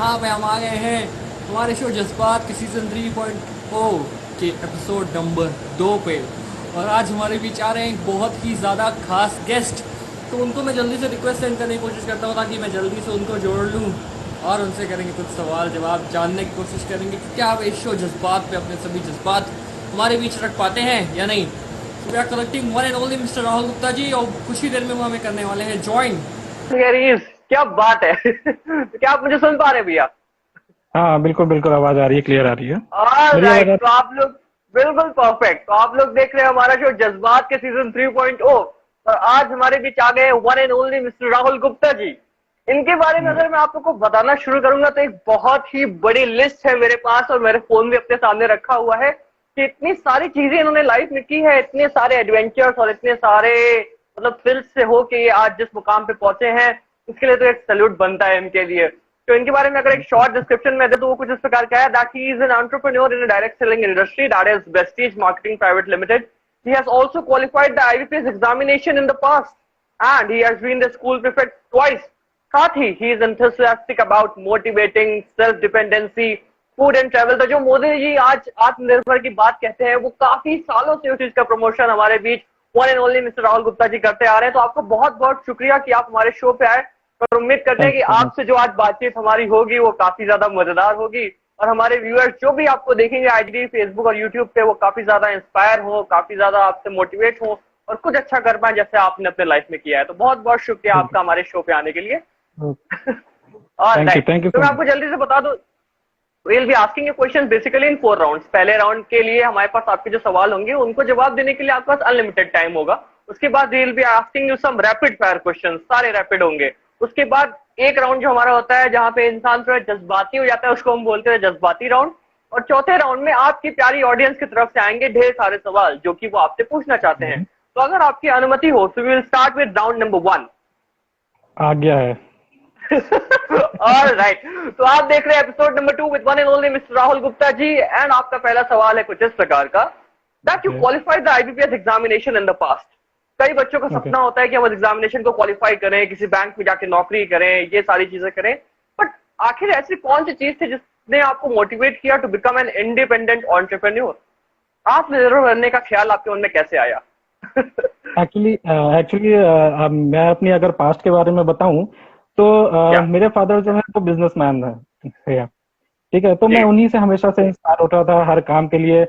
जहाँ पे हम आ गए हैं हमारे शो जज्बात के सीज़न 3.0 के एपिसोड नंबर 2 पे। और आज हमारे बीच आ रहे हैं एक बहुत ही ज़्यादा खास गेस्ट। तो उनको मैं जल्दी से रिक्वेस्ट सेंड करने की कोशिश करता हूँ ताकि मैं जल्दी से उनको जोड़ लूँ और उनसे करेंगे कुछ सवाल जवाब जानने की कोशिश करेंगे कि क्या आप इस शो जज्बात पे अपने सभी जज्बात हमारे बीच रख पाते हैं या नहीं। We are collecting one and only mister Rahul Gupta ji और कुछ ही देर में वो हमें करने वाले हैं ज्वाइन। गरीब, क्या बात है। तो क्या आप मुझे सुन पा रहे हैं भैया? हाँ, बिल्कुल बिल्कुल आवाज आ रही है, क्लियर आ रही है। ऑल मेरी आवाज राइट, आ तो आप लोग बिल्कुल परफेक्ट। तो आप लोग देख रहे हैं हमारा शो जज्बात के सीजन 3.0 और आज हमारे बीच आ गए one and only mister Rahul Gupta ji. इनके बारे में रही है? अगर मैं आप लोग को बताना शुरू करूंगा तो एक बहुत ही बड़ी लिस्ट है मेरे पास और मेरे फोन भी अपने सामने रखा हुआ है कि इतनी सारी चीजें इन्होंने लाइफ में की है, इतने सारे एडवेंचर्स और इतने सारे मतलब थ्रिल्स से हो के ये आज जिस मुकाम पे पहुंचे हैं, इसके लिए तो एक सैल्यूट बनता है इनके लिए। तो इनके बारे में अगर एक शॉर्ट डिस्क्रिप्शन में दे तो वो कुछ इस प्रकार का है that he is an entrepreneur in direct selling industry that is Vestige marketing private limited. He has also qualified the IBPS examination in the past and he has been the school prefect twice. साथ ही he is enthusiastic about motivating self dependency food and travel. तो जो मोदी जी आज आत्मनिर्भर की बात कहते हैं वो काफी सालों से उस चीज का प्रमोशन हमारे बीच one and only mister Rahul Gupta ji करते आ रहे हैं। तो आपको बहुत बहुत शुक्रिया कि आप हमारे शो पे आए और उम्मीद करते हैं थैंक कि यू। आपसे जो आज बातचीत हमारी होगी वो काफी ज्यादा मजेदार होगी और हमारे व्यूअर्स जो भी आपको देखेंगे आईडी फेसबुक और यूट्यूब पे वो काफी ज्यादा इंस्पायर हो, काफी ज्यादा आपसे मोटिवेट हो और कुछ अच्छा कर पाए जैसे आपने अपने लाइफ में किया है। तो बहुत बहुत शुक्रिया आपका हमारे शो पे आने के लिए। और राइट, थैंक यू तो सो मैं मच। आपको जल्दी से बता दूं we'll be asking you questions basically in 4 rounds। पहले राउंड के लिए हमारे पास आपके जो सवाल होंगे उनको जवाब देने के लिए आपके पास अनलिमिटेड टाइम होगा। उसके बाद we'll be asking you some rapid fire questions, सारे रैपिड होंगे। उसके बाद एक राउंड जो हमारा होता है जहां पे इंसान थोड़ा जज्बाती हो जाता है उसको हम बोलते हैं जज्बाती राउंड। और चौथे राउंड में आपकी प्यारी ऑडियंस की तरफ से आएंगे ढेर सारे सवाल जो कि वो आपसे पूछना चाहते हैं। तो अगर आपकी अनुमति हो तो we will start with round number 1। आ गया है। ऑल राइट, तो आप देख रहे हैं episode number 2 with one and only mister Rahul Gupta ji and आपका पहला सवाल है कुछ इस प्रकार का that you okay qualified the IBPS examination in the past. कई बच्चों का ओके। सपना होता है कि हम एग्जामिनेशन को क्वालिफाई करें, किसी बैंक में जाके नौकरी करें, ये सारी चीजें करें, बट आखिर ऐसी कौन सी चीज थी जिसने आपको मोटिवेट किया to become an independent entrepreneur? आत्मनिर्भर बनने का ख्याल आपके मन में कैसे आया? एक्चुअली एक्चुअली मैं अपनी अगर पास्ट के बारे में बताऊं तो क्या मेरे फादर जो है वो बिजनेसमैन है। ठीक है, तो जी। मैं उन्हीं से हमेशा से इंस्पायर होता था हर काम के लिए।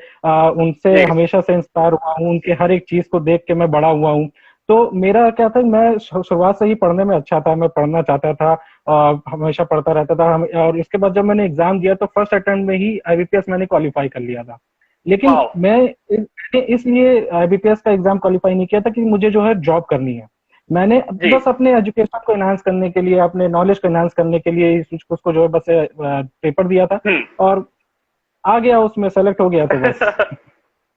उनसे जी। हमेशा से इंस्पायर हुआ हूँ, उनके हर एक चीज को देख के मैं बड़ा हुआ हूँ। तो मेरा क्या था, मैं शुरुआत से ही पढ़ने में अच्छा था, मैं पढ़ना चाहता था और हमेशा पढ़ता रहता था। और इसके बाद जब मैंने एग्जाम दिया तो फर्स्ट अटेम्प्ट में ही आईबीपीएस मैंने क्वालिफाई कर लिया था। लेकिन वाओ। मैंने इसलिए आईबीपीएस का एग्जाम क्वालिफाई नहीं किया था कि मुझे जो है जॉब करनी है। मैंने जी। बस अपने एजुकेशन को एनहांस करने के लिए, अपने नॉलेज को एनहांस करने के लिए उसको जो है बस पेपर दिया था हम्म। और आ गया, उसमें सेलेक्ट हो गया तो बस।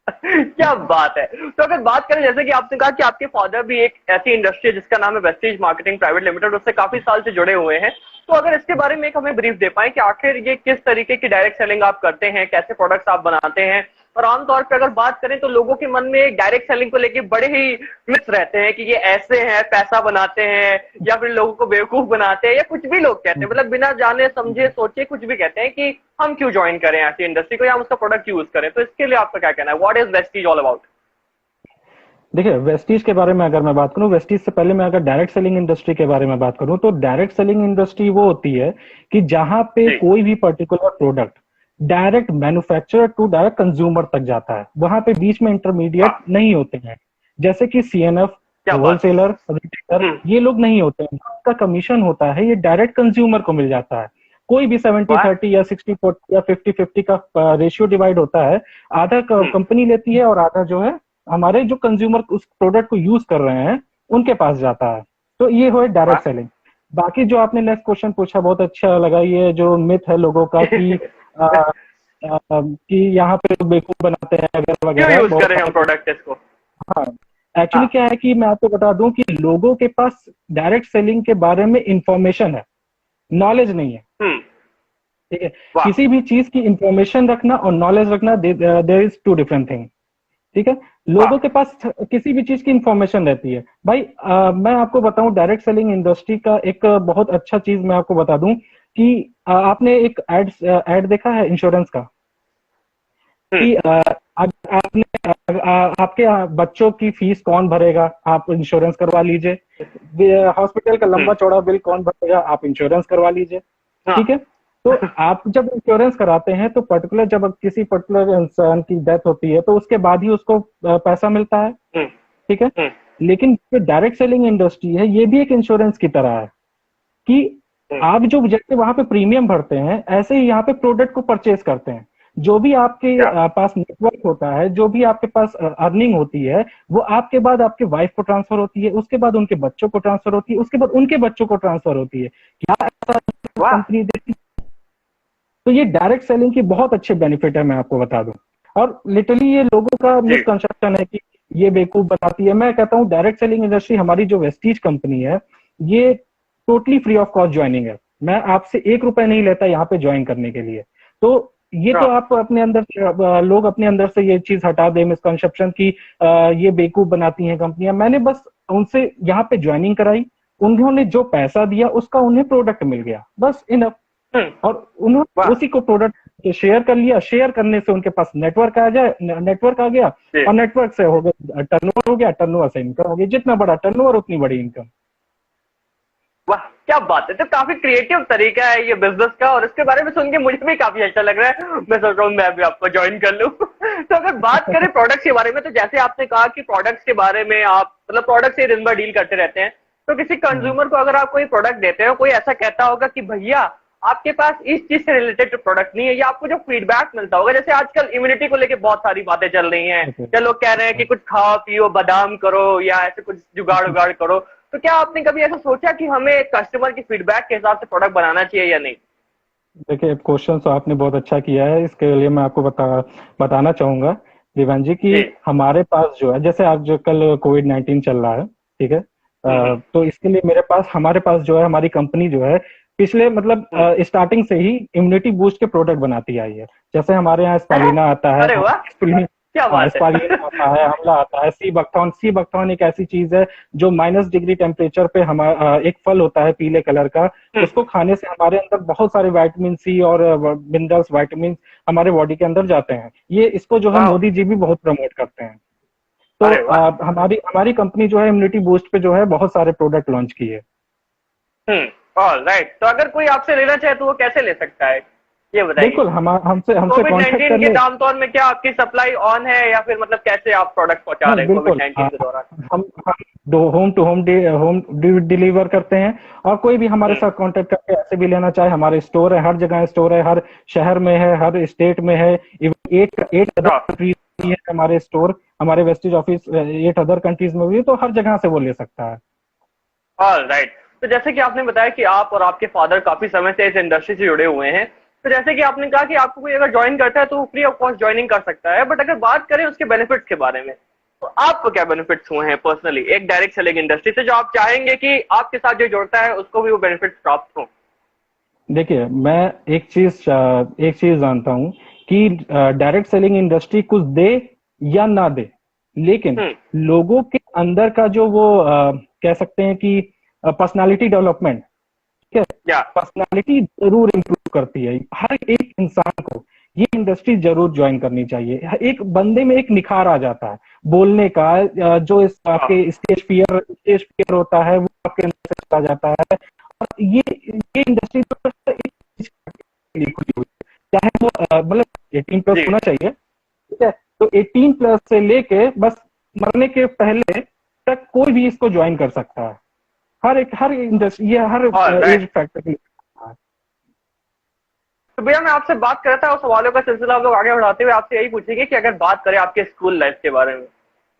क्या बात है। तो अगर बात करें जैसे कि आपने कहा कि आपके फादर भी एक ऐसी इंडस्ट्री है जिसका नाम है वेस्टीज मार्केटिंग प्राइवेट लिमिटेड, उससे काफी साल से जुड़े हुए हैं। तो अगर इसके बारे में एक हमें ब्रीफ दे पाए कि आखिर ये किस तरीके की डायरेक्ट सेलिंग आप करते हैं, कैसे प्रोडक्ट्स आप बनाते हैं। और आमतौर पर अगर बात करें तो लोगों के मन में डायरेक्ट सेलिंग को लेके बड़े ही मिथ रहते हैं कि ये ऐसे हैं, पैसा बनाते हैं या फिर लोगों को बेवकूफ बनाते हैं या कुछ भी लोग कहते हैं, मतलब बिना जाने समझे सोचे कुछ भी कहते हैं कि हम क्यों ज्वाइन करें ऐसी इंडस्ट्री को या हम उसका प्रोडक्ट यूज करें। तो इसके लिए आपका क्या कहना है? What is Vestige all about? देखिए, वेस्टीज के बारे में अगर मैं बात करूं, वेस्टीज से पहले मैं अगर डायरेक्ट सेलिंग इंडस्ट्री के बारे में बात करूं तो डायरेक्ट सेलिंग इंडस्ट्री वो होती है कि जहां पे जी। कोई भी particular product direct manufacturer to direct consumer तक जाता है, वहां पे बीच में इंटरमीडिएट वाह, नहीं होते हैं। जैसे कि सीएनएफ, क्या बात। होलसेलर, रिटेलर, हम्म। ये लोग नहीं होते हैं। उसका कमीशन होता है, ये डायरेक्ट कंज्यूमर को मिल जाता है। कोई भी 70-30 या 60-40 या 50-50 का रेशियो डिवाइड होता है। आधा हम्म। कंपनी लेती है और आधा जो है हमारे जो कंज्यूमर उस प्रोडक्ट को यूज कर रहे हैं उनके पास जाता है। तो ये हो डायरेक्ट वाह। सेलिंग। बाकी जो आपने नेक्स्ट क्वेश्चन पूछा बहुत अच्छा लगा। ये जो मिथ है लोगों का कि आ, कि यहाँ पे लोग बेवकूफ बनाते हैं वगैरह क्यों वगैरह, यूज बहुत करें हम सारे। प्रोडक्ट इसको? हाँ, एक्चुअली हाँ। क्या है कि मैं आपको बता दूं कि लोगों के पास डायरेक्ट सेलिंग के बारे में इंफॉर्मेशन है, नॉलेज नहीं है। हम्म। ठीक है, वाह। किसी भी चीज की इंफॉर्मेशन रखना और नॉलेज रखना, there is two different thing. ठीक है, वाह। लोगों के पास किसी भी चीज की इंफॉर्मेशन रहती है। भाई मैं आपको बताऊं, डायरेक्ट सेलिंग इंडस्ट्री का एक बहुत अच्छा चीज मैं आपको बता दूं कि आपने एक एड देखा है इंश्योरेंस का कि आपने आपके बच्चों की फीस कौन भरेगा, आप इंश्योरेंस करवा लीजिए। हॉस्पिटल का लंबा चौड़ा बिल कौन भरेगा, आप इंश्योरेंस करवा लीजिए। हाँ। ठीक है, तो आप जब इंश्योरेंस कराते हैं तो पर्टिकुलर जब किसी पर्टिकुलर इंसान की डेथ होती है तो उसके बाद ही उसको पैसा मिलता है। ठीक है, लेकिन जो डायरेक्ट सेलिंग इंडस्ट्री है ये भी एक इंश्योरेंस की तरह है कि आप जो जैसे वहां पे प्रीमियम भरते हैं ऐसे ही यहाँ पे प्रोडक्ट को परचेज करते हैं। जो भी आपके पास नेटवर्क होता है, जो भी आपके पास अर्निंग होती है, वो आपके बाद आपके वाइफ को ट्रांसफर होती है, उसके बाद उनके बच्चों को ट्रांसफर होती है, उसके बाद उनके बच्चों को ट्रांसफर होती है। क्या ऐसा वाह। कंपनी देती? तो ये डायरेक्ट सेलिंग की बहुत अच्छे बेनिफिट है, मैं आपको बता दूं। और लिटरली ये लोगों का मिसकंसेप्शन है कि ये बेवकूफ बताती है। मैं कहता हूँ डायरेक्ट सेलिंग इंडस्ट्री, हमारी जो वेस्टीज कंपनी है, ये totally free of cost joining है। मैं आपसे 1 रुपए नहीं लेता यहाँ पे ज्वाइन करने के लिए। तो ये तो आप अपने अंदर से लोग अपने अंदर से ये चीज हटा दे, मिसकंसेप्शन की ये बेवकूफ बनाती हैं कंपनियां। मैंने बस उनसे यहाँ पे ज्वाइनिंग कराई, उन्होंने जो पैसा दिया उसका उन्हें प्रोडक्ट मिल गया, बस इनफ। और उन्होंने उसी को प्रोडक्ट शेयर कर लिया, शेयर करने से उनके पास नेटवर्क आ गया, और नेटवर्क से हो गया टर्नओवर, हो गया टर्नओवर से इनकम हो गई। जितना बड़ा टर्नओवर उतनी बड़ी इनकम। वाह, क्या बात है। तो काफी क्रिएटिव तरीका है ये बिजनेस का, और इसके बारे में सुन के मुझे भी काफी अच्छा लग रहा है। मैं सोच रहा हूँ मैं भी आपको ज्वाइन कर लूँ। तो अगर बात करें प्रोडक्ट्स के बारे में, तो जैसे आपने कहा कि प्रोडक्ट्स के बारे में आप मतलब प्रोडक्ट से दिन भर डील करते रहते हैं, तो किसी कंज्यूमर को अगर आप कोई प्रोडक्ट देते हो, कोई ऐसा कहता होगा कि भैया आपके पास इस चीज से रिलेटेड प्रोडक्ट नहीं है, या आपको जो फीडबैक मिलता होगा, जैसे आजकल इम्यूनिटी को लेके बहुत सारी बातें चल रही हैं, या लोग कह रहे हैं कि कुछ खाओ पियो, बादाम करो, या ऐसे कुछ जुगाड़ उगाड़ करो, तो क्या आपने कभी ऐसा सोचा कि हमें कस्टमर की फीडबैक के हिसाब से प्रोडक्ट बनाना चाहिए या नहीं? देखिए, क्वेश्चन तो आपने बहुत अच्छा किया है। इसके लिए मैं आपको बताना चाहूंगा दिवान जी कि हमारे पास जो है, जैसे आज जो कल कोविड-19 चल रहा है, ठीक है, तो इसके लिए हमारे पास जो है, हमारी कंपनी जो है पिछले मतलब स्टार्टिंग से ही इम्यूनिटी बूस्ट के प्रोडक्ट बनाती आई है। जैसे हमारे यहाँ स्पालिना आता है, अरे वाह, क्या बात है। स्पालिना आता है, हमला आता है, सी बकथॉन एक ऐसी चीज है जो -डिग्री टेम्परेचर पे हमारा एक फल होता है पीले कलर का, उसको खाने से हमारे अंदर बहुत सारे विटामिन सी और मिनरल्स, विटामिन हमारे बॉडी के अंदर जाते हैं। ये इसको जो है मोदी जी भी बहुत प्रमोट करते हैं। तो हमारी हमारी कंपनी जो है इम्यूनिटी बूस्ट पे जो है बहुत सारे प्रोडक्ट लॉन्च किए। ऑलराइट, तो अगर कोई आपसे लेना चाहे तो वो कैसे ले सकता है, ये बताइए। बिल्कुल, हमसे कांटेक्ट कर के आमतौर में क्या आपकी सप्लाई ऑन है, या फिर मतलब कैसे आप प्रोडक्ट पहुंचा रहे हैं कोविड-19 के दौरान? हम होम टू होम डिलीवर करते हैं, और कोई भी हमारे साथ कांटेक्ट करके ऐसे भी लेना चाहे, हमारे स्टोर है, हर जगह स्टोर है, हर शहर में है, हर स्टेट में है, इवन 8 अदर कंट्रीज में है हमारे स्टोर, हमारे वेस्टेज ऑफिस 8 अदर कंट्रीज में भी है, तो हर जगह से वो ले सकता है। ऑलराइट, तो जैसे कि आपने बताया कि आप और आपके फादर काफी समय से इस इंडस्ट्री से जुड़े हुए हैं, तो जैसे कि आपने कहा कि आपको कोई अगर ज्वाइन करता है तो वो फ्री ऑफ कॉस्ट ज्वाइनिंग कर सकता है, बट अगर बात करें उसके बेनिफिट्स के बारे में, तो आपको क्या बेनिफिट्स हुए हैं पर्सनली एक डायरेक्ट सेलिंग इंडस्ट्री से, जो आप चाहेंगे कि आपके साथ जो जुड़ता है उसको भी वो बेनिफिट्स प्राप्त हो? देखिए, मैं एक चीज जानता हूँ कि डायरेक्ट सेलिंग इंडस्ट्री कुछ दे या ना दे, लेकिन लोगों के अंदर का जो वो कह सकते हैं कि पर्सनालिटी डेवलपमेंट, ठीक है, पर्सनालिटी जरूर इंप्रूव करती है। हर एक इंसान को ये इंडस्ट्री जरूर ज्वाइन करनी चाहिए। एक बंदे में एक निखार आ जाता है बोलने का, जो इस आपके स्टेज फियर होता है वो आपके अंदर से आ जाता है। और ये इंडस्ट्री तो एक खुली हुई है, चाहे वो मतलब 18+ होना चाहिए, ठीक है, तो 18+ से लेके बस मरने के पहले तक कोई भी इसको ज्वाइन कर सकता है। हर इंडस्ट्री, ये हर एज फैक्टर के लिए। तो भैया, मैं आपसे बात कर रहा था और सवालों का सिलसिला हम लोग आगे बढ़ाते हुए आपसे यही पूछेंगे कि अगर बात करें आपके स्कूल लाइफ के बारे में,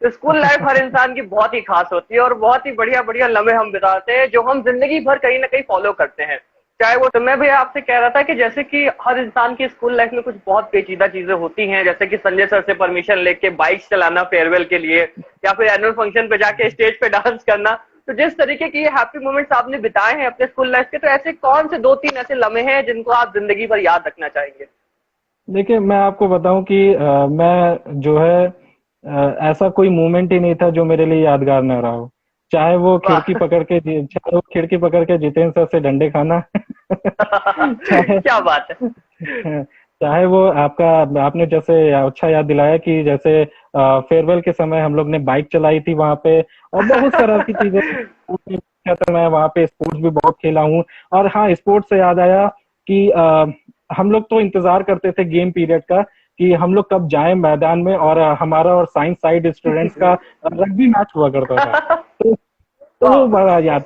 तो स्कूल लाइफ हर इंसान की बहुत ही खास होती है, और बहुत ही बढ़िया बढ़िया लम्हे हम बिताते हैं जो हम जिंदगी भर कहीं ना कहीं फॉलो करते हैं, चाहे वो। तो मैं भैया आपसे कह रहा था कि जैसे कि हर इंसान की स्कूल लाइफ में कुछ बहुत पेचीदा चीजें होती हैं, जैसे कि संजय सर से परमिशन लेके बाइक चलाना फेयरवेल के लिए, या फिर एनुअल फंक्शन पे जाके स्टेज पे डांस करना। तो जिस तरीके की ये हैप्पी मोमेंट्स आपने बिताए हैं अपने स्कूल लाइफ के, तो ऐसे कौन से 2-3 ऐसे लम्हे हैं जिनको आप जिंदगी भर याद रखना चाहेंगे? देखिए, मैं आपको बताऊं कि मैं जो है ऐसा कोई मोमेंट ही नहीं था जो मेरे लिए यादगार न रहा हो। चाहे वो खिड़की पकड़ के जितेंद्र सर से डंडे खाना चाहे क्या बात है। चाहे वो आपका, आपने जैसे अच्छा याद दिलाया कि जैसे फेयरवेल के समय हम लोग ने बाइक चलाई थी वहां पे, और बहुत सारा की चीजें तो मैं वहां पे स्पोर्ट्स भी बहुत खेला हूँ। और हाँ, स्पोर्ट्स से याद आया कि हम लोग तो इंतजार करते थे गेम पीरियड का कि हम लोग कब जाएं मैदान में, और हमारा और साइंस साइड स्टूडेंट्स का रग्बी मैच हुआ करता था। तो वो वाह। बड़ा याद।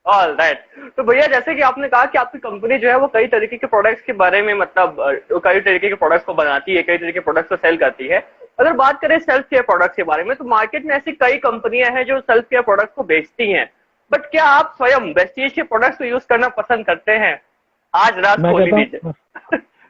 All right. तो भैया जैसे कि आपने कहा कि आपकी कंपनी जो है वो कई तरीके के प्रोडक्ट्स के बारे में मतलब कई तरीके के प्रोडक्ट्स को बनाती है, कई तरीके के प्रोडक्ट्स को सेल करती है। अगर बात करें सेल्फ केयर प्रोडक्ट्स के बारे में, तो मार्केट में ऐसी कई कंपनियां हैं जो सेल्फ केयर प्रोडक्ट्स को बेचती हैं। बट क्या आप स्वयं वेस्टीज के प्रोडक्ट्स को यूज करना पसंद करते हैं? आज रात मैं खोली कहता दीजिए। हूँ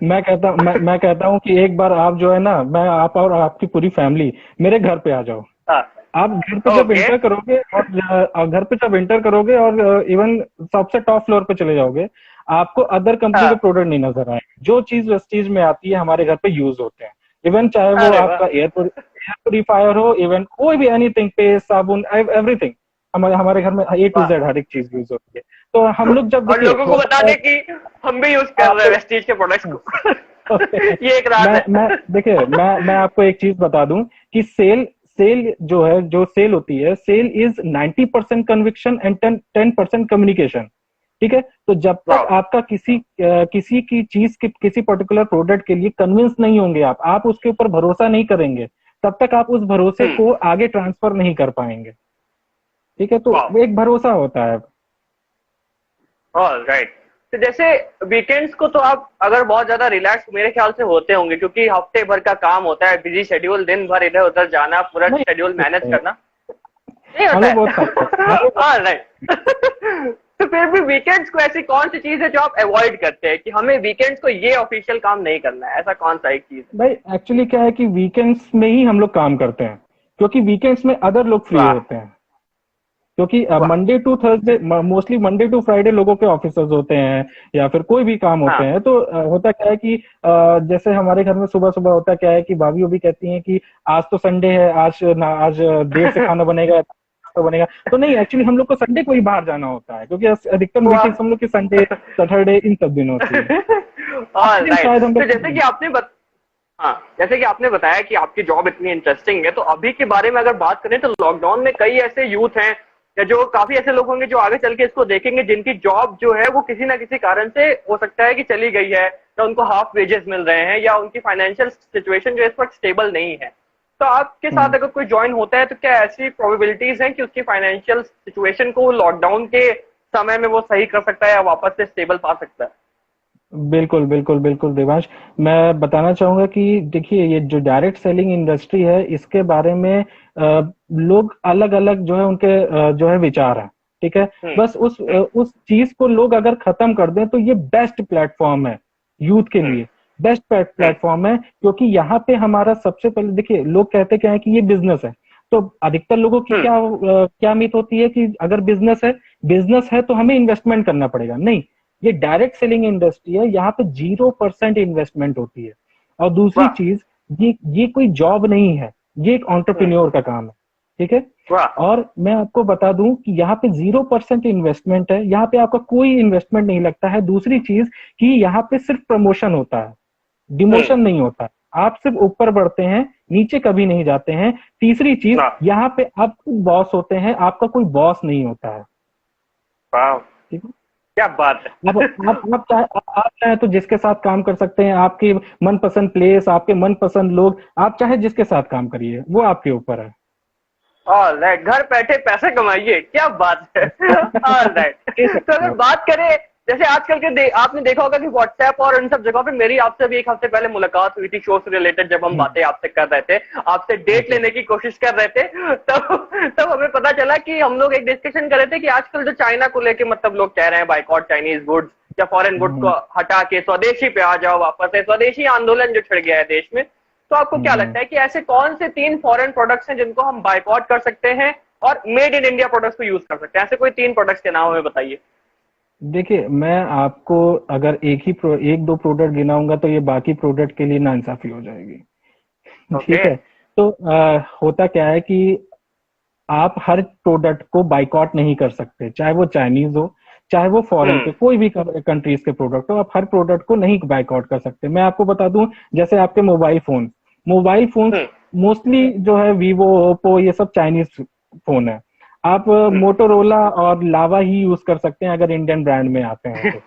मैं कहता हूँ कि एक बार आप जो है ना, मैं आप और आपकी पूरी फैमिली मेरे घर पे आ जाओ। हाँ। आप घर पे जब ओके। एंटर करोगे, और घर पे जब एंटर करोगे और इवन सबसे टॉप फ्लोर पे चले जाओगे, आपको अदर कंपनी के हाँ। प्रोडक्ट नहीं नजर आएंगे। जो चीज वेस्टीज में आती है हमारे घर पे यूज होते हैं। इवन चाहे वो अरे वाह। आपका एयर प्योरीफायर हो, इवन कोई भी एनीथिंग, पेस्ट, साबुन, एवरीथिंग, हमारे हमारे घर में A to Z वाह। हर एक चीज यूज होती है। तो हम लोग जब और देखिए लोगों को होता बता क्या है, दें कि हम भी यूज कर हाँ, रहे हैं वेस्टीज के प्रोडक्ट्स तो को। ये एक राज है। मैं देखिए, मैं आपको एक चीज बता दूं कि सेल सेल जो है, जो सेल होती है, sale is 90% conviction and 10% communication. ठीक है। तो जब तक वाह। आपका किसी की चीज की, किसी पर्टिकुलर प्रोडक्ट के लिए कन्विंस नहीं होंगे, आप उसके ऊपर भरोसा नहीं करेंगे, तब तक आप उस भरोसे हम्म। को आगे ट्रांसफर नहीं कर पाएंगे। ठीक है। तो वाह। वो एक भरोसा होता है। All right. तो जैसे वीकेंड्स को तो आप अगर बहुत ज्यादा रिलैक्स मेरे ख्याल से होते होंगे, क्योंकि हफ्ते भर का काम होता है, बिजी शेड्यूल, दिन भर इधर उधर जाना, पूरा नहीं, शेड्यूल मैनेज करना। नहीं हम होता लोग बहुत खाते हैं, हम है। लोग ऑल राइट। तो फिर भी वीकेंड्स को ऐसी कौन सी चीज है जो आप अवॉइड करते हैं कि हमें वीकेंड्स को ये ऑफिशियल काम नहीं करना है? ऐसा कौन सा एक चीज है? भाई एक्चुअली क्या है कि वीकेंड्स में ही हम लोग काम करते हैं, क्योंकि वीकेंड्स में अदर लोग फ्री वाह। होते हैं। क्योंकि वाह। Monday to Thursday, mostly Monday to Friday लोगों के ऑफिसर्स होते हैं, या फिर कोई भी काम होते हाँ। हैं। तो होता क्या है कि जैसे हमारे घर में सुबह सुबह होता क्या है कि भाभी भी कहती हैं कि आज तो संडे है, आज देर से खाना बनेगा, तो बनेगा। तो नहीं, एक्चुअली हम लोग को संडे को ही बाहर जाना होता है, क्योंकि अधिकतर वाह। मीटिंग्स हम लोग की संडे, सैटरडे, इन सब दिन होती है। ऑल आज दिन राइट। शायद हम तो जैसे कि लोग। आपने हाँ, जैसे कि आपने बताया कि आपकी जॉब इतनी इंटरेस्टिंग है, तो अभी के बारे में अगर बात करें तो लॉकडाउन में कई ऐसे यूथ हैं, या जो काफी ऐसे लोग होंगे जो आगे चल के इसको देखेंगे, जिनकी जॉब जो है वो किसी ना किसी कारण से हो सकता है कि चली गई है, या उनको हाफ वेजेस मिल रहे हैं, या उनकी फाइनेंशियल सिचुएशन जो है इस वक्त स्टेबल नहीं है। तो आपके साथ हम्म। अगर कोई ज्वाइन होता है, तो क्या ऐसी प्रोबेबिलिटीज हैं कि उसकी फाइनेंशियल सिचुएशन को लॉकडाउन के समय में वो सही कर सकता है या वापस से स्टेबल पा सकता है? बिल्कुल बिल्कुल बिल्कुल देवांश, मैं बताना चाहूंगा कि देखिए, ये जो डायरेक्ट सेलिंग इंडस्ट्री है, इसके बारे में लोग अलग अलग जो है उनके जो है विचार हैं। ठीक है। बस हम्म। उस चीज को लोग अगर खत्म कर दें तो ये बेस्ट प्लेटफॉर्म है यूथ के हम्म। लिए। बेस्ट हम्म। प्लेटफॉर्म है, क्योंकि यहाँ पे हमारा सबसे पहले देखिए, लोग कहते क्या है कि ये बिजनेस है। तो अधिकतर लोगों की हम्म। क्या मिथ होती है कि अगर बिजनेस है तो हमें इन्वेस्टमेंट करना पड़ेगा। नहीं, ये डायरेक्ट सेलिंग इंडस्ट्री है, यहाँ पे 0% इन्वेस्टमेंट होती है। और दूसरी वाह। चीज, ये कोई जॉब नहीं है, ये एक हम्म। एंटरप्रेन्योर का काम है। ठीक है। वाह। और मैं आपको बता दूं कि यहाँ पे 0% इन्वेस्टमेंट है, यहाँ पे आपका कोई इन्वेस्टमेंट नहीं लगता है। दूसरी चीज कि यहाँ पे सिर्फ प्रमोशन होता है, हम्म। डिमोशन नहीं होता। आप सिर्फ ऊपर बढ़ते हैं, नीचे कभी नहीं जाते हैं। तीसरी चीज, वाह। यहाँ पे आप खुद बॉस होते हैं, आपका कोई बॉस नहीं होता है। वाह। ठीक है। क्या बात अब है। आप चाहे तो जिसके साथ काम कर सकते हैं, आपके मनपसंद प्लेस, आपके मनपसंद लोग, आप चाहे जिसके साथ काम करिए, वो आपके ऊपर है। All right. घर बैठे पैसे कमाइए, क्या बात है। All right. कह तो सकते अगर हो। बात करें, जैसे आजकल के आपने देखा होगा कि व्हाट्सएप और इन सब जगहों पे मेरी आपसे भी एक हफ्ते पहले मुलाकात हुई थी शो से रिलेटेड, जब हम बातें आपसे कर रहे थे, आपसे डेट ओके। लेने की कोशिश कर रहे थे। तब हमें पता चला कि हम लोग एक डिस्कशन कर रहे थे कि आजकल जो चाइना को लेके मतलब लोग कह रहे हैं बाइकॉट चाइनीज गुड्स, या फॉरेन गुड्स को हटा के स्वदेशी पे आ जाओ, वापस से स्वदेशी आंदोलन जो छिड़ गया है देश में। तो आपको क्या लगता है कि ऐसे कौन से 3 फॉरेन प्रोडक्ट्स हैं जिनको हम बाइकआउट कर सकते हैं और मेड इन इंडिया प्रोडक्ट्स को यूज कर सकते हैं? ऐसे कोई 3 प्रोडक्ट्स के नाम हमें बताइए। देखिए, मैं आपको अगर एक दो प्रोडक्ट गिनाऊंगा तो ये बाकी प्रोडक्ट के लिए नाइंसाफी हो जाएगी। ओके। ठीक है। तो होता क्या है कि आप हर प्रोडक्ट को बाइकआउट नहीं कर सकते, चाहे वो चाइनीज हो, चाहे वो फॉरेन के कोई भी कंट्रीज के प्रोडक्ट हो, आप हर प्रोडक्ट को नहीं बाइकआउट कर सकते। मैं आपको बता दूं, जैसे आपके मोबाइल फोन मोस्टली जो है वीवो, ओप्पो, ये सब चाइनीज फोन है। आप मोटोरोला और लावा ही यूज कर सकते हैं अगर इंडियन ब्रांड में आते हैं तो।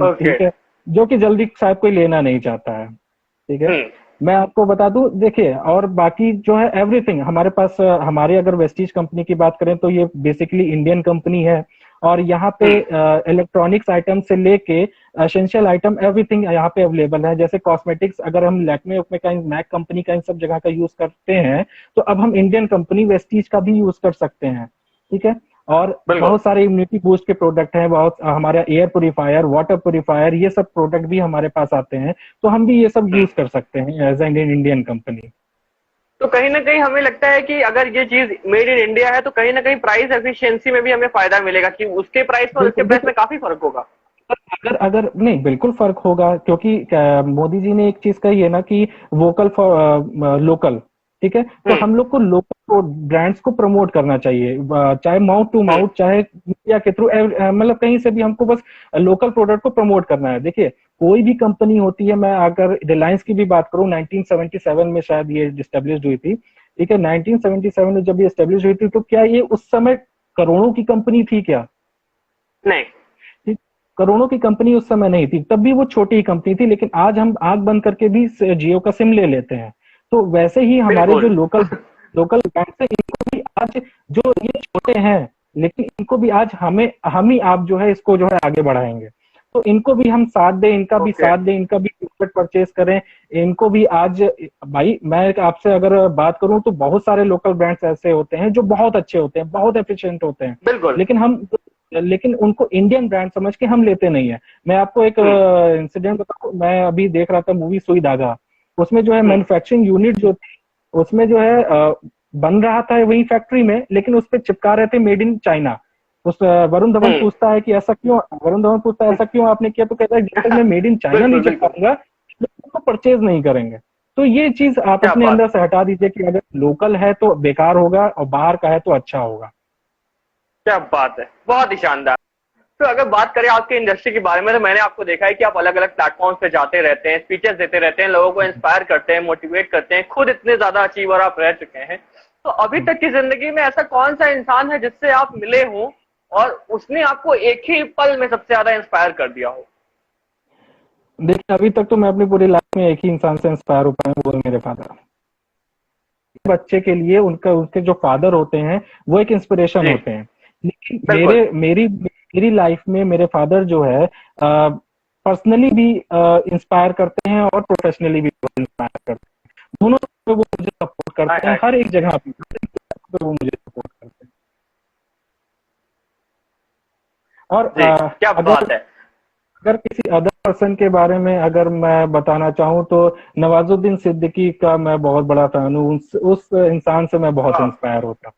ओके। ठीक है, जो कि जल्दी शायद कोई लेना नहीं चाहता है। ठीक है, मैं आपको बता दूं, देखिए, और बाकी जो है एवरीथिंग हमारे पास, हमारे अगर वेस्टीज कंपनी की बात करें तो ये बेसिकली इंडियन कंपनी है, और यहाँ पे इलेक्ट्रॉनिक्स आइटम से लेके एसेंशियल आइटम एवरीथिंग यहाँ पे अवेलेबल है। जैसे कॉस्मेटिक्स अगर हम लैक्मे उपमे का, मैक कंपनी का इन सब जगह का यूज करते हैं, तो अब हम इंडियन कंपनी वेस्टीज का भी यूज कर सकते हैं। ठीक है, और बिल्कुल। बहुत सारे इम्यूनिटी बूस्ट के प्रोडक्ट हैं, बहुत हमारा एयर प्योरीफायर, वाटर प्योरीफायर, ये सब प्रोडक्ट भी हमारे पास आते हैं, तो हम भी ये सब यूज कर सकते हैं एज एन इंडियन कंपनी। तो कहीं ना कहीं हमें लगता है कि अगर ये चीज मेड इन इंडिया है तो कहीं ना कहीं प्राइस एफिशिएंसी में भी हमें फायदा मिलेगा, कि उसके प्राइस में और इसके प्राइस में काफी फर्क होगा। अगर अगर नहीं, बिल्कुल फर्क होगा, क्योंकि मोदी जी ने एक चीज कही है ना कि वोकल फॉर लोकल। ठीक है, तो हम लोग को लोकल ब्रांड्स को प्रमोट करना चाहिए, चाहे माउथ टू माउथ, चाहे मीडिया के थ्रू, मतलब कहीं से भी हमको बस लोकल प्रोडक्ट को प्रमोट करना है। देखिए, कोई भी कंपनी होती है, मैं अगर रिलायंस की भी बात करूं, 1977 में शायद ये स्टेब्लिश हुई थी। ठीक है, 1977 में जब ये स्टेब्लिश हुई थी, तो क्या ये उस समय करोड़ों की कंपनी थी क्या? नहीं। ठीक, करोड़ों की कंपनी उस समय नहीं थी, तब भी वो छोटी ही कंपनी थी, लेकिन आज हम आंख बंद करके भी जियो का सिम ले लेते हैं। तो वैसे ही हमारे जो बिल्कुल। लोकल बैंक है, इनको भी आज, जो ये छोटे हैं, लेकिन इनको भी आज हम ही आप जो है इसको जो है आगे बढ़ाएंगे। तो इनको भी हम साथ दें, इनका भी ओके। साथ दें, इनका भी प्रोडक्ट परचेज करें, इनको भी आज। भाई, मैं आपसे अगर बात करूं तो बहुत सारे लोकल ब्रांड्स ऐसे होते हैं जो बहुत अच्छे होते हैं, बहुत एफिशिएंट होते हैं, बिल्कुल। लेकिन उनको इंडियन ब्रांड समझ के हम लेते नहीं है। मैं आपको एक इंसिडेंट बताऊं, मैं अभी देख रहा था मूवी सुई धागा, उसमें जो है मैन्युफैक्चरिंग यूनिट जो थी, उसमें जो है बन रहा था वही फैक्ट्री में, लेकिन उस पर चिपका रहे थे made in China. Varun Dhawan पूछता है कि ऐसा क्यों, वरुण धवन पूछता है ऐसा क्यों आपने किया, तो कहता है जब तक मैं मेड इन चाइना नहीं बिल्कुल बिल्कुल। चिपकाऊंगा, लोग उसको परचेज नहीं करेंगे। तो ये चीज आप क्या अपने बात अंदर से हटा दीजिए कि अगर लोकल है तो बेकार होगा, और बाहर का है तो अच्छा होगा। क्या बात है, बहुत ही शानदार। तो अगर बात करें आपके इंडस्ट्री के बारे में, तो मैंने आपको देखा है कि आप अलग अलग प्लेटफॉर्म्स पे जाते रहते हैं, स्पीचेस देते रहते हैं, लोगों को इंस्पायर करते हैं, मोटिवेट करते हैं, खुद इतने ज्यादा अचीवर आप रह चुके हैं। तो अभी तक की जिंदगी में ऐसा कौन सा इंसान है जिससे आप मिले हो और उसने आपको एक ही पल में सबसे ज्यादा इंस्पायर कर दिया हो? देखिए, अभी तक तो मैं अपनी पूरी लाइफ में एक ही इंसान से इंस्पायर हो पाया हूं, वो है मेरे फादर। बच्चे के लिए उनके जो फादर होते हैं वो एक इंस्पिरेशन जी। होते हैं, लेकिन बिल्कुल। मेरी लाइफ में मेरे फादर जो है पर्सनली भी इंस्पायर करते हैं और प्रोफेशनली भी इंस्पायर करते हैं। दोनों पे वो मुझे सपोर्ट हाय करते हैं, हाय। हर एक जगह पे वो मुझे सपोर्ट करते हैं। और जी, क्या अगर बात है। अगर किसी अदर पर्सन के बारे में अगर मैं बताना चाहूँ तो नवाजुद्दीन सिद्दीकी का मैं बहुत बड़ा फैन हूँ। उस इंसान से मैं बहुत वाह। इंस्पायर होता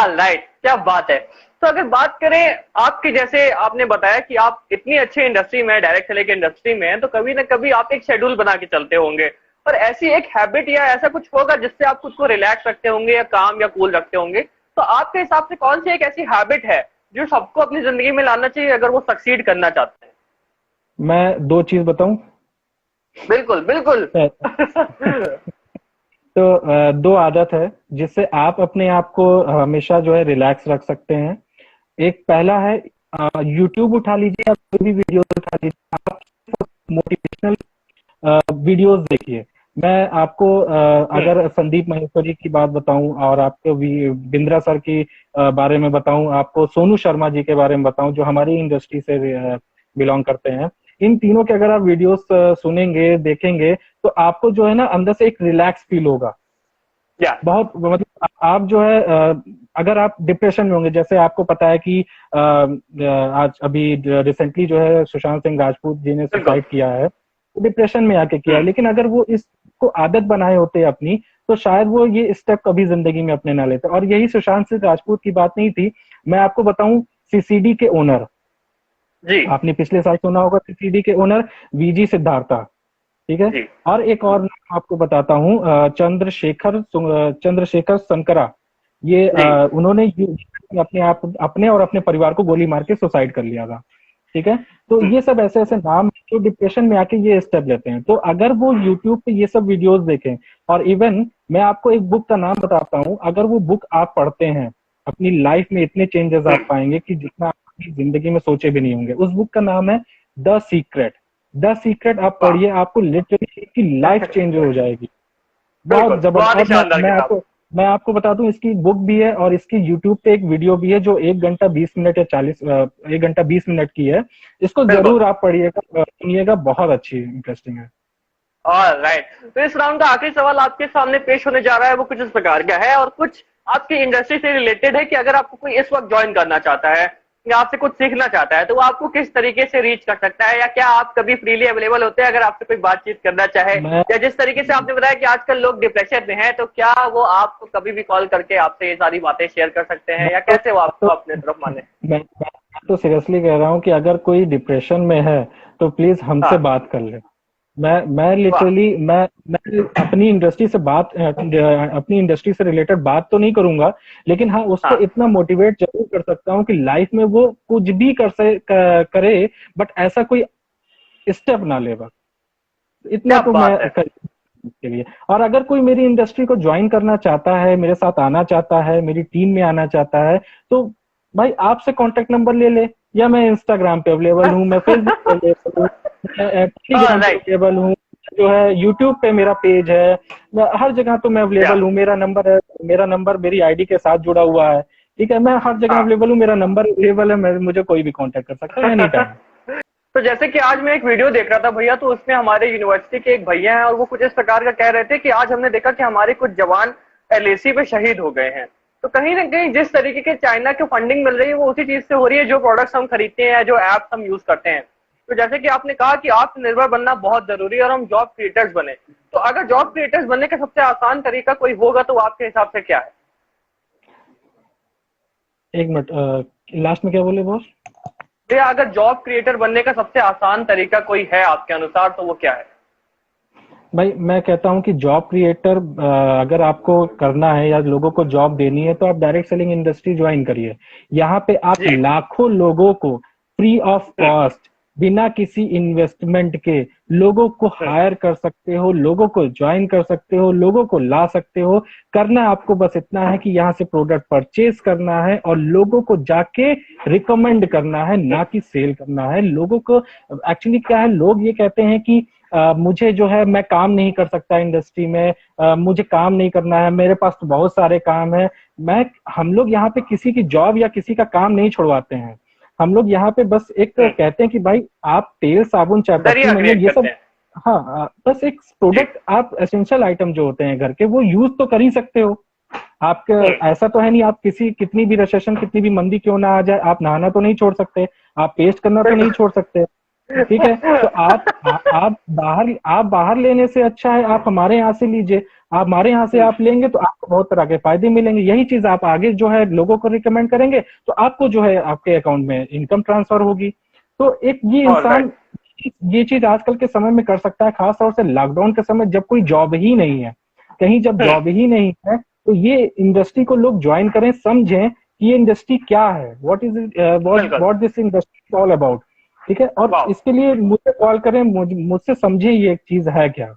राइट, क्या बात है। तो अगर बात करें आपकी, जैसे आपने बताया कि आप इतनी अच्छी इंडस्ट्री में, डायरेक्ट सेलिंग इंडस्ट्री में हैं, तो कभी ना कभी आप एक शेड्यूल बना के चलते होंगे, और ऐसी एक हैबिट या ऐसा कुछ होगा जिससे आप खुद को रिलैक्स रखते होंगे या काम या कूल रखते होंगे। तो आपके हिसाब से कौन सी एक ऐसी हैबिट है जो सबको अपनी जिंदगी में लाना चाहिए अगर वो सक्सीड करना चाहते हैं? हूँ। मैं दो चीज बताऊं। बिल्कुल बिल्कुल। तो दो आदत है जिससे आप अपने आप को हमेशा जो है रिलैक्स रख सकते हैं। एक पहला है, यूट्यूब उठा लीजिए, आप कोई भी वीडियो उठा लीजिए, आप मोटिवेशनल वीडियोस देखिए। मैं आपको अगर संदीप माहेश्वरी की बात बताऊं, और आपको बिंद्रा सर की बारे में बताऊं, आपको सोनू शर्मा जी के बारे में बताऊं जो हमारी इंडस्ट्री से बिलोंग करते हैं, इन तीनों के अगर आप वीडियोस सुनेंगे, देखेंगे, तो आपको जो है ना अंदर से एक रिलैक्स फील होगा। या। बहुत, मतलब आप जो है अगर आप डिप्रेशन में होंगे, जैसे आपको पता है कि आज अभी रिसेंटली जो है सुशांत सिंह राजपूत जी ने बिल्कुल। सुसाइड किया है, डिप्रेशन में आके किया है, लेकिन अगर वो इसको आदत बनाए होते अपनी, तो शायद वो ये स्टेप कभी जिंदगी में अपने ना लेते। और यही सुशांत सिंह राजपूत की बात नहीं थी, मैं आपको बताऊं, सीसीडी के ओनर, जी। आपने पिछले साल सुना होगा, सीसीडी के ओनर वीजी सिद्धार्था। ठीक है, जी। और एक और नाम आपको बताता हूँ, चंद्रशेखर संकरा। ये जी। उन्होंने अपने और अपने परिवार को गोली मार के सुसाइड कर लिया था। ठीक है, तो ये सब ऐसे ऐसे नाम हैं जो डिप्रेशन में आके ये स्टेप लेते हैं। तो अगर वो यूट्यूब पे ये सब वीडियोस देखें, और इवन मैं आपको एक बुक का नाम बताता हूँ, अगर वो बुक आप पढ़ते हैं अपनी लाइफ में इतने चेंजेस आप पाएंगे कि जितना आप अपनी जिंदगी में सोचे भी नहीं होंगे। उस बुक का नाम है द सीक्रेट। द सीक्रेट आप पढ़िए, आपको लिटरली इसकी लाइफ चेंज हो जाएगी। बिल्कुल, बहुत जबरदस्त। बहुत ही और शानदार किताब। मैं आपको बता दूं, इसकी बुक भी है और इसकी यूट्यूब पे एक वीडियो भी है जो 1 घंटा 20 मिनट या 1 घंटा 20 मिनट की है। इसको बिल्कुल। जरूर आप पढ़िएगा, सुनिएगा, बहुत अच्छी इंटरेस्टिंग है। राइट, तो इस राउंड का आखिरी सवाल आपके सामने पेश होने जा रहा है, वो कुछ इस प्रकार का है और कुछ आपकी इंडस्ट्री से रिलेटेड है कि अगर आपको कोई इस वक्त ज्वाइन करना चाहता है या आपसे कुछ सीखना चाहता है तो वो आपको किस तरीके से रीच कर सकता है, या क्या आप कभी फ्रीली अवेलेबल होते हैं अगर आपसे कोई बातचीत करना चाहे, मैं या जिस तरीके से आपने बताया कि आजकल लोग डिप्रेशन में हैं तो क्या वो आपको कभी भी कॉल करके आपसे ये सारी बातें शेयर कर सकते हैं, मैं या तो कैसे वो आपको अपने तरफ माने? मैं तो सीरियसली कह रहा हूँ कि अगर कोई डिप्रेशन में है तो प्लीज हमसे हाँ। बात कर ले। मैं वाह। लिटरली मैं अपनी इंडस्ट्री से रिलेटेड बात तो नहीं करूंगा, लेकिन हाँ उसको हाँ, इतना मोटिवेट जरूर कर सकता हूँ कि लाइफ में वो कुछ भी करे, बट ऐसा कोई स्टेप ना ले बस। इतना क्या तो मैं बात है। कर के लिए। और अगर कोई मेरी इंडस्ट्री को ज्वाइन करना चाहता है, मेरे साथ आना चाहता है, मेरी टीम में आना चाहता है, तो भाई आपसे कांटेक्ट नंबर ले ले, या मैं इंस्टाग्राम पे अवेलेबल हूँ, मैं फेसबुक पे अवेलेबल हूँ, मैं टेलीग्राम पे राइट। अवेलेबल हूँ, जो है यूट्यूब पे मेरा पेज है, हर जगह तो मैं क्या। अवेलेबल हूँ। मेरा नंबर मेरी आईडी के साथ जुड़ा हुआ है। ठीक है, मैं हर जगह हाँ। अवेलेबल हूँ, मेरा नंबर अवेलेबल है, मुझे कोई भी कांटेक्ट कर सकता है एनी टाइम। तो जैसे कि आज मैं एक वीडियो देख रहा था भैया, तो उसमें हमारे यूनिवर्सिटी के एक भैया हैं और वो कुछ इस प्रकार का कह रहे थे कि आज हमने देखा कि हमारे कुछ जवान एलएसी पे शहीद हो गए हैं। तो कहीं ना कहीं जिस तरीके के चाइना की फंडिंग मिल रही है वो उसी चीज से हो रही है जो प्रोडक्ट्स हम खरीदते हैं या जो एप्स हम यूज करते हैं। तो जैसे कि आपने कहा कि आत्मनिर्भर बनना बहुत जरूरी है और हम जॉब क्रिएटर्स बने, तो अगर जॉब क्रिएटर्स बनने का सबसे आसान तरीका कोई होगा तो आपके हिसाब से क्या है? एक मिनट, लास्ट में क्या बोले बॉस? भैया अगर जॉब क्रिएटर बनने का सबसे आसान तरीका कोई है आपके अनुसार तो वो क्या है? भाई मैं कहता हूँ कि जॉब क्रिएटर अगर आपको करना है या लोगों को जॉब देनी है तो आप डायरेक्ट सेलिंग इंडस्ट्री ज्वाइन करिए। यहाँ पे आप जी। लाखों लोगों को फ्री ऑफ हम्म। कॉस्ट, बिना किसी इन्वेस्टमेंट के लोगों को हम्म। हायर कर सकते हो, लोगों को ज्वाइन कर सकते हो, लोगों को ला सकते हो। करना आपको बस इतना है कि यहाँ से प्रोडक्ट परचेज करना है और लोगों को जाके रिकमेंड करना है, ना कि सेल करना है लोगों को। एक्चुअली क्या है, लोग ये कहते हैं कि मुझे जो है मैं काम नहीं कर सकता इंडस्ट्री में, मुझे काम नहीं करना है, मेरे पास तो बहुत सारे काम है। हम लोग यहाँ पे किसी की जॉब या किसी का काम नहीं छुड़वाते हैं। हम लोग यहाँ पे बस एक कहते हैं कि भाई आप तेल साबुन चाय पत्ती दरिया मंजन क्रिएट ये करते सब, हैं। हाँ बस एक जी। प्रोडक्ट आप एसेंशियल आइटम जो होते हैं घर के वो यूज तो कर ही सकते हो। आपके हम्म। ऐसा तो है नहीं, आप किसी कितनी भी रिसेशन कितनी भी मंदी क्यों ना आ जाए, आप नहाना तो नहीं छोड़ सकते, आप पेस्ट करना तो नहीं बिल्कुल। छोड़ सकते। ठीक है, तो आप बाहर लेने से अच्छा है आप हमारे यहाँ से लीजिए। आप हमारे यहाँ से आप लेंगे तो आपको बहुत तरह के फायदे मिलेंगे। यही चीज आप आगे जो है लोगों को रिकमेंड करेंगे तो आपको जो है आपके अकाउंट में इनकम ट्रांसफर होगी। तो एक ये ऑल राइट। इंसान ये चीज आजकल के समय में कर सकता है, खास तौर से लॉकडाउन के समय जब कोई जॉब ही नहीं है, कहीं जब जॉब ही नहीं है, तो ये इंडस्ट्री को लोग ज्वाइन करें, समझें कि ये इंडस्ट्री क्या है, व्हाट इज बिल्कुल। What this industry all about. ठीक है, और वाह। इसके लिए मुझे कॉल करें, मुझसे समझे ये चीज है क्या।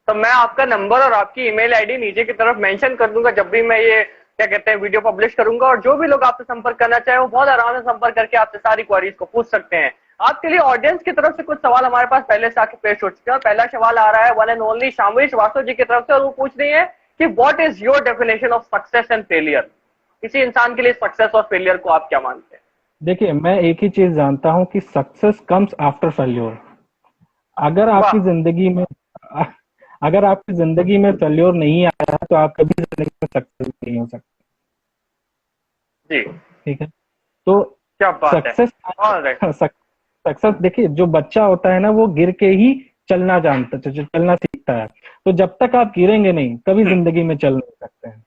तो मैं आपका नंबर और आपकी ईमेल आईडी नीचे की तरफ मेंशन कर दूंगा जब भी मैं ये क्या कहते हैं वीडियो पब्लिश करूंगा, और जो भी लोग आपसे संपर्क करना चाहे वो बहुत आराम से संपर्क करके आपसे सारी क्वेरीज को पूछ सकते हैं। आपके लिए ऑडियंस की तरफ से कुछ सवाल हमारे पास पहले से आके पेश हो चुके हैं, और पहला सवाल आ रहा है one and only शामवी Srivastava ji की तरफ से, और वो पूछ रही है कि what is your definition of success and failure? किसी इंसान के लिए सक्सेस और फेलियर को आप क्या मानते हैं? देखिए, मैं एक ही चीज जानता हूं कि सक्सेस कम्स आफ्टर फेल्योर। अगर वाह। आपकी जिंदगी में अगर आपकी जिंदगी में फेल्योर नहीं आया तो आप कभी जिंदगी में सक्सेस नहीं हो सकते। जी। ठीक है, तो क्या बात है। Success all right. सक्सेस देखिए, जो बच्चा होता है ना वो गिर के ही चलना सीखता है। तो जब तक आप गिरेंगे नहीं कभी जिंदगी में चल नहीं सकते हैं।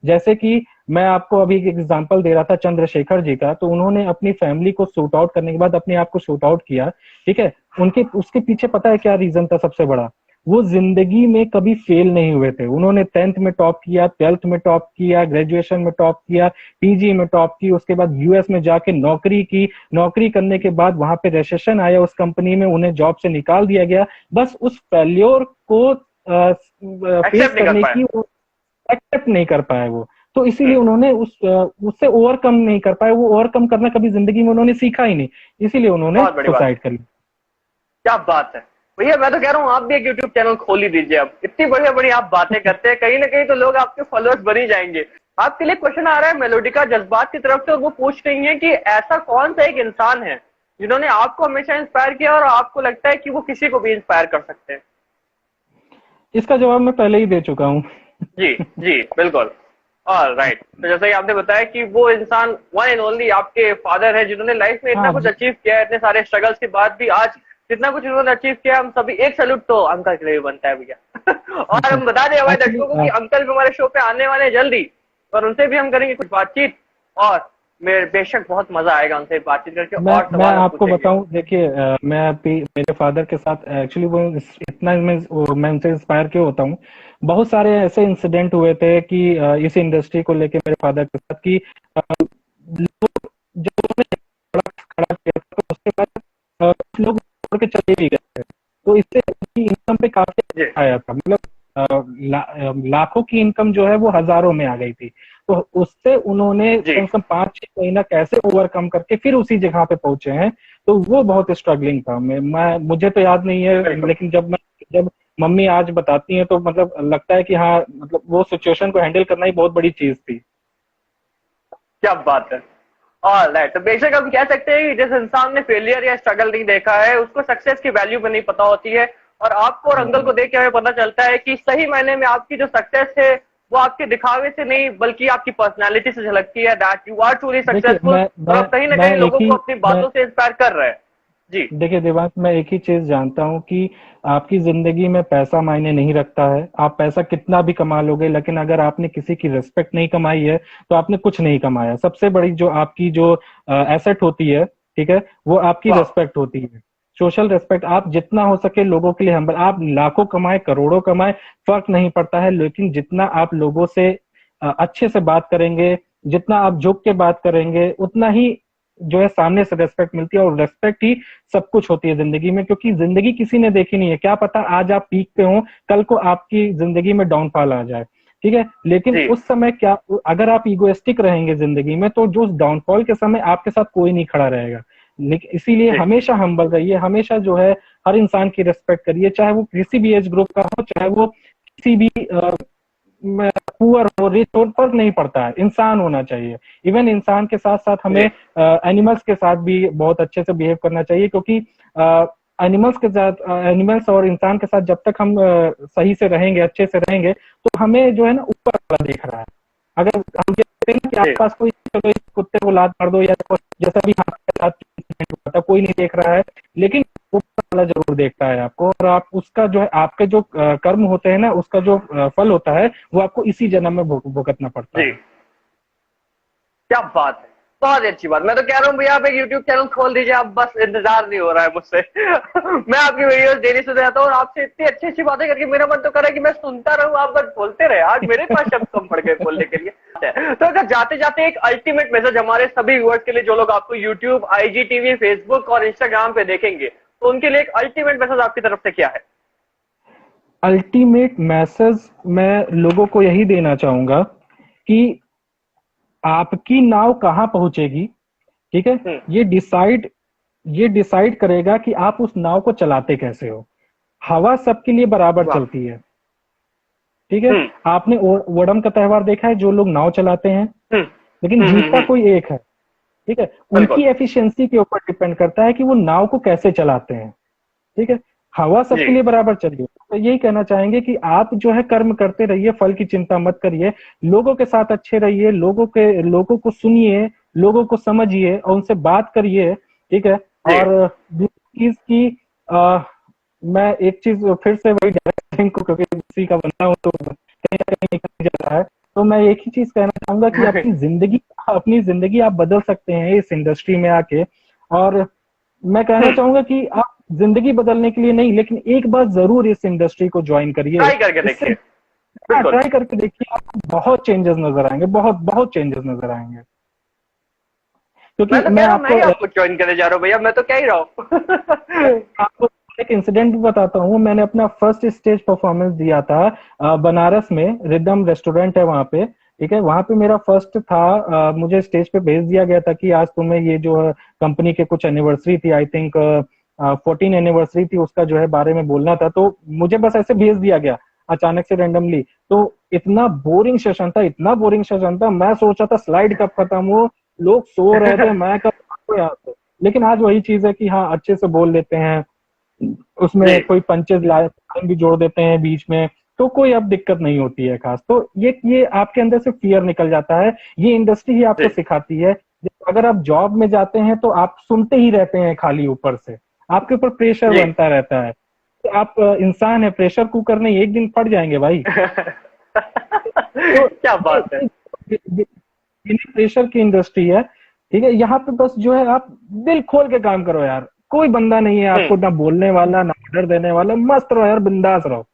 जैसे कि मैं आपको अभी एक एग्जांपल दे रहा था चंद्रशेखर जी का, तो उन्होंने अपनी फैमिली को शूट आउट करने के बाद अपने आप को शूट आउट किया। ठीक है, उनके उसके पीछे पता है क्या रीजन था सबसे बड़ा? वो जिंदगी में कभी फेल नहीं हुए थे। उन्होंने 10th में टॉप किया, 12th में टॉप किया, ग्रेजुएशन में टॉप किया, पीजी में टॉप की, उसके बाद यूएस में जाके नौकरी की। नौकरी करने के बाद वहां पे रिसेशन आया उस कंपनी में, उन्हें जॉब से निकाल दिया गया। बस उस फेल्योर को फेस एक्सेप्ट नहीं कर करने पाए। की एक्सेप्ट नहीं कर पाए वो। तो इसीलिए उन्होंने उससे ओवरकम नहीं कर पाए। वो ओवरकम करना कभी जिंदगी में उन्होंने सीखा ही नहीं, इसीलिए उन्होंने बहुत बड़ी बात है। सुसाइड कर लिया। क्या बात है भैया, मैं तो कह रहा हूँ आप भी एक यूट्यूब चैनल खोल ही दीजिए। अब इतनी बढ़िया बढ़िया आप बातें करते हैं, कहीं ना कहीं तो लोग आपके फॉलोअर्स बन ही जाएंगे। आपके लिए क्वेश्चन आ रहा है मेलोडिका जज्बात की तरफ से, और वो पूछ रही है कि ऐसा कौन सा एक इंसान है जिन्होंने आपको हमेशा इंस्पायर किया और आपको लगता है कि वो किसी को भी इंस्पायर कर सकते हैं। इसका जवाब मैं पहले ही दे चुका हूँ। जी जी बिल्कुल। और राइट, तो जैसा कि आपने बताया कि वो इंसान वन एंड ओनली आपके फादर है, जिन्होंने लाइफ में इतना हाँ कुछ अचीव किया है, इतने सारे स्ट्रगल्स के बाद भी आज जितना कुछ उन्होंने अचीव किया, हम सभी एक सैल्यूट तो अंकल के लिए भी बनता है भैया। और हम बता दें हमारे दर्शकों को कि एक्चुअली अंकल भी हमारे शो पे आने वाले हैं जल्दी, और उनसे भी हम करेंगे कुछ बातचीत, और मेरे बेशक बहुत मजा आएगा उनसे बातचीत करके और मैं सवाल हम आपको पूछेंगे। बताऊं, देखिए मैं अभी मेरे फादर के साथ एक्चुअली वो इतना मैं उनसे इंस्पायर क्यों होता हूँ। बहुत सारे ऐसे इंसिडेंट हुए थे कि इस इंडस्ट्री को लेके मेरे फादर के साथ कि लोग जब उन्होंने खड़ा खड़ा किया था तो उसके बाद कुछ लोग छोड़ के चले भी गए थे। तो इससे उनकी इनकम पे काफी जी आया था। मतलब लाखों की इनकम जो है वो हजारों में आ गई थी। तो उससे उन्होंने जी कम से कम 5-6 महीना कैसे ओवरकम करके फिर उसी जगह पे पहुंचे हैं। तो वो बहुत स्ट्रगलिंग था। मैं मुझे तो याद नहीं है, बिल्कुल। लेकिन जब मम्मी आज बताती हैं तो मतलब लगता है कि हाँ, मतलब वो सिचुएशन को हैंडल करना ही बहुत बड़ी चीज थी। क्या बात है। ऑल राइट, तो बेशक हम कह सकते हैं कि जिस इंसान ने फेलियर या स्ट्रगल नहीं देखा है उसको सक्सेस की वैल्यू भी नहीं पता होती है। और आपको और अंकल को देख के हमें पता चलता है कि सही मायने में आपकी जो सक्सेस है वो आपके दिखावे से नहीं बल्कि आपकी पर्सनालिटी से झलकती है, दैट यू आर ट्रूली देखिए सक्सेसफुल, और आप कहीं ना मैं कहीं एक लोगों ही को अपनी मैं बातों से इंस्पायर कर रहे हैं। जी देखिए देवांश, मैं एक ही चीज जानता हूँ कि आपकी जिंदगी में पैसा मायने नहीं रखता है। आप पैसा कितना भी कमा लोगे, लेकिन अगर आपने किसी की रिस्पेक्ट नहीं कमाई है तो आपने कुछ नहीं कमाया। सबसे बड़ी जो आपकी जो एसेट होती है, ठीक है, वो आपकी वाह। रिस्पेक्ट होती है। Social respect. आप जितना हो सके लोगों के लिए हम्बल, आप लाखों कमाए करोड़ों कमाए फर्क नहीं पड़ता है, लेकिन जितना आप लोगों से अच्छे से बात करेंगे, जितना आप झुक के बात करेंगे, उतना ही जो है सामने से रेस्पेक्ट मिलती है। और रेस्पेक्ट ही सब कुछ होती है जिंदगी में, क्योंकि जिंदगी किसी ने देखी नहीं है। क्या पता आज आप पीक पे हो, कल को आपकी जिंदगी में डाउनफॉल आ जाए, ठीक है। लेकिन जी उस समय क्या, अगर आप इगोइस्टिक रहेंगे जिंदगी में तो जो डाउनफॉल के समय आपके साथ कोई नहीं खड़ा रहेगा। लेकिन इसीलिए जी हमेशा हम्बल रहिए, हमेशा जो है हर इंसान की रिस्पेक्ट करिए, चाहे वो किसी भी एज ग्रुप का हो, चाहे वो किसी भी पुअर हो रिच हो, फर्क नहीं पड़ता है, इंसान होना चाहिए। इवन इंसान के साथ साथ हमें जी एनिमल्स के साथ भी बहुत अच्छे से बिहेव करना चाहिए, क्योंकि एनिमल्स के साथ, एनिमल्स और इंसान के साथ जब तक हम सही से रहेंगे, अच्छे से रहेंगे, तो हमें जो है ना ऊपर वाला देख रहा है। अगर हम कहते हैं ना कि जी आसपास कोई, चलो इस कुत्ते को लात मार दो या जैसा भी आपके साथ incident हुआ था, कोई नहीं देख रहा है, लेकिन ऊपर वाला जरूर देखता है आपको। और आप उसका जो है, आपके जो कर्म होते हैं ना, उसका जो फल होता है वो आपको इसी जन्म में भुगतना पड़ता जी। है। क्या बात है, बहुत ही अच्छी बात। मैं तो कह रहा हूँ भैया आप एक यूट्यूब चैनल खोल दीजिए, आप बस इंतजार नहीं हो रहा है मुझसे। मैं आपकी वीडियोस डेली सुन रहता हूँ और आपसे इतनी अच्छी अच्छी बातें करके मेरा मन तो कर रहा है कि मैं सुनता रहूँ, आप बस बोलते रहे। आज मेरे पास शब्द कम पड़ गए बोलने के लिए। तो अगर जाते जाते एक अल्टीमेट मैसेज हमारे सभी व्यूअर्स के लिए, जो लोग आपको यूट्यूब, IGTV, फेसबुक और इंस्टाग्राम पे देखेंगे, तो उनके लिए एक अल्टीमेट मैसेज आपकी तरफ से क्या है? अल्टीमेट मैसेज मैं लोगों को यही देना चाहूंगा कि आपकी नाव कहाँ पहुंचेगी, ठीक है, हम्म। ये डिसाइड ये डिसाइड करेगा कि आप उस नाव को चलाते कैसे हो। हवा सबके लिए बराबर वाह। चलती है, ठीक है। हम्म आपने ओणम का त्योहार देखा है, जो लोग नाव चलाते हैं, हम्म लेकिन जीतता कोई एक है, ठीक है। बिल्कुल। उनकी एफिशिएंसी के ऊपर डिपेंड करता है कि वो नाव को कैसे चलाते हैं, ठीक है। हवा जी सबके लिए बराबर चलिए। तो यही कहना चाहेंगे कि आप जो है कर्म करते रहिए, फल की चिंता मत करिए, लोगों के साथ अच्छे रहिए, लोगों को सुनिए, लोगों को समझिए और उनसे बात करिए, ठीक है। जी और दूसरी चीज की मैं एक चीज फिर से वही डायरेक्टिंग को, क्योंकि उसी का बंदा हूं तो कहीं ना कहीं निकल जाता है। तो मैं एक ही चीज कहना चाहूंगा कि अपनी जिंदगी आप बदल सकते हैं इस इंडस्ट्री में आके। और मैं कहना चाहूंगा कि आप जिंदगी बदलने के लिए नहीं, लेकिन एक बार जरूर इस इंडस्ट्री को ज्वाइन करिए, ट्राई करके देखिए। बिल्कुल। ट्राई करके देखिए, आपको बहुत चेंजेस नजर आएंगे, बहुत बहुत चेंजेस नजर आएंगे। क्योंकि मैं तो कह मैं रहा हूँ, मैं ही आपको आपको ज्वाइन करने जा रहा हूँ भैया, मैं तो कह ही रहा हूँ। आपको एक इंसिडेंट भी बताता हूँ। मैंने अपना फर्स्ट स्टेज परफॉर्मेंस दिया था बनारस में, रिदम रेस्टोरेंट है वहां पे, ठीक है, वहां पे मेरा फर्स्ट था। मुझे स्टेज पे भेज दिया गया था कि आज तुम्हें ये जो है कंपनी के कुछ एनिवर्सरी थी, आई थिंक 14 एनिवर्सरी थी, उसका जो है बारे में बोलना था। तो मुझे बस ऐसे भेज दिया गया अचानक से रैंडमली। तो इतना बोरिंग सेशन था, इतना बोरिंग सेशन था, मैं सोचा था स्लाइड कब खत्म हो, लोग सो रहे थे, मैं कब भागूं यहाँ से। लेकिन आज वही चीज है कि हाँ, अच्छे से बोल लेते हैं, जी। उसमें कोई पंचेज लाइन भी जोड़ देते हैं बीच में, तो कोई अब दिक्कत नहीं होती है खास। तो ये आपके अंदर से फियर निकल जाता है, ये इंडस्ट्री ही आपको जी। सिखाती है। अगर आप जॉब में जाते हैं तो आप सुनते ही रहते हैं खाली, ऊपर से आपके ऊपर प्रेशर जी। बनता रहता है। तो आप इंसान है, प्रेशर कुकर नहीं, एक दिन फट जाएंगे भाई। तो क्या बात है। प्रेशर की इंडस्ट्री है, ठीक है, यहाँ पे बस जो है आप दिल खोल के काम करो यार, कोई बंदा नहीं है हम्म। आपको ना बोलने वाला ना ऑर्डर देने वाला, मस्त रहो यार, बिंदास रहो।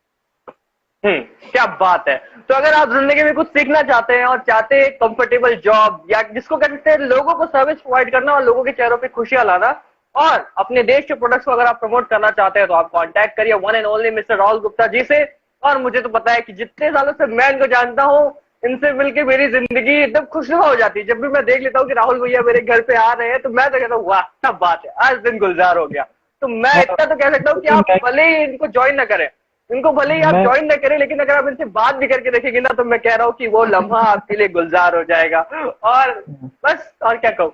क्या बात है। तो अगर आप जिंदगी में कुछ सीखना चाहते हैं और चाहते हैं कंफर्टेबल जॉब, या जिसको कहते हैं लोगों को सर्विस प्रोवाइड करना और लोगों के चेहरों पे खुशियां लाना, और अपने देश के प्रोडक्ट्स को अगर आप प्रमोट करना चाहते हैं, तो आप कांटेक्ट करिए one and only mister Rahul Gupta ji से। और मुझे तो पता है कि जितने सालों से मैं इनको जानता हूँ, इनसे मिलकर मेरी जिंदगी एकदम खुशनुमा हो जाती है। जब भी मैं देख लेता हूँ कि राहुल भैया मेरे घर पे आ रहे हैं, तो मैं तो कहता हूँ वाह क्या बात है, आज दिन गुलजार हो गया। तो मैं इतना तो कह सकता हूँ कि आप भले ही इनको ज्वाइन ना करें, इनको भले ही आप मैं ज्वाइन न करें, लेकिन अगर आप इनसे बात भी करके देखेंगे ना, तो मैं कह रहा हूँ कि वो लम्हा आपके लिए गुलजार हो जाएगा। और बस, और क्या कहूँ।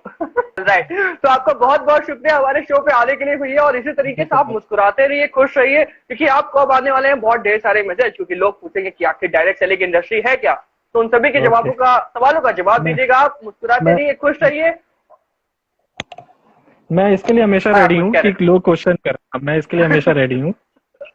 राइट। तो आपका बहुत बहुत शुक्रिया हमारे शो पे आने के लिए भैया, और इसी तरीके से आप मुस्कुराते रहिए, खुश रहिए, क्योंकि आपको अब आने वाले हैं बहुत ढेर सारे मैसेज, क्योंकि लोग पूछेंगे कि आखिर डायरेक्ट सेलिंग इंडस्ट्री है क्या। तो उन सभी के ओके। सवालों का जवाब मैं दीजिएगा आप, मुस्कुराते मैं रहिए, खुश रहिए। मैं इसके लिए हमेशा हाँ, रेडी कुछ हूँ कह कि रहे लोग क्वेश्चन करें, मैं इसके लिए हमेशा रेडी हूँ।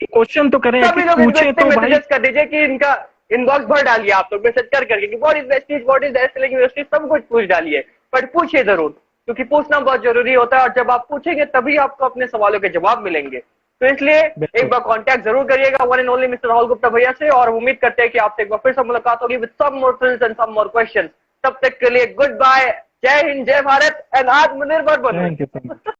क्वेश्चन तो करें, सभी एटलीस्ट लोग इनको पूछे इतने तो भाई। मैसेजेस कर दीजिए कि इनका इनबॉक्स भर डालिए, आप लोग मैसेज कर करके कि what is Vestige, what is selling university, सब कुछ पूछ डालिए। बट पूछिए जरूर, क्योंकि पूछना बहुत जरूरी होता है, और जब आप पूछेंगे तभी आपको अपने सवालों के जवाब मिलेंगे। तो इसलिए एक बिल्कुल। बार कांटेक्ट जरूर करिएगा one and only mister Rahul Gupta भैया से, और उम्मीद करते हैं कि आपसे एक बार फिर से मुलाकात होगी with some more thrills and some more questions. तब तक के लिए गुड बाय, जय हिंद, जय भारत, एंड आत्मनिर्भर बनो। Thank you so much.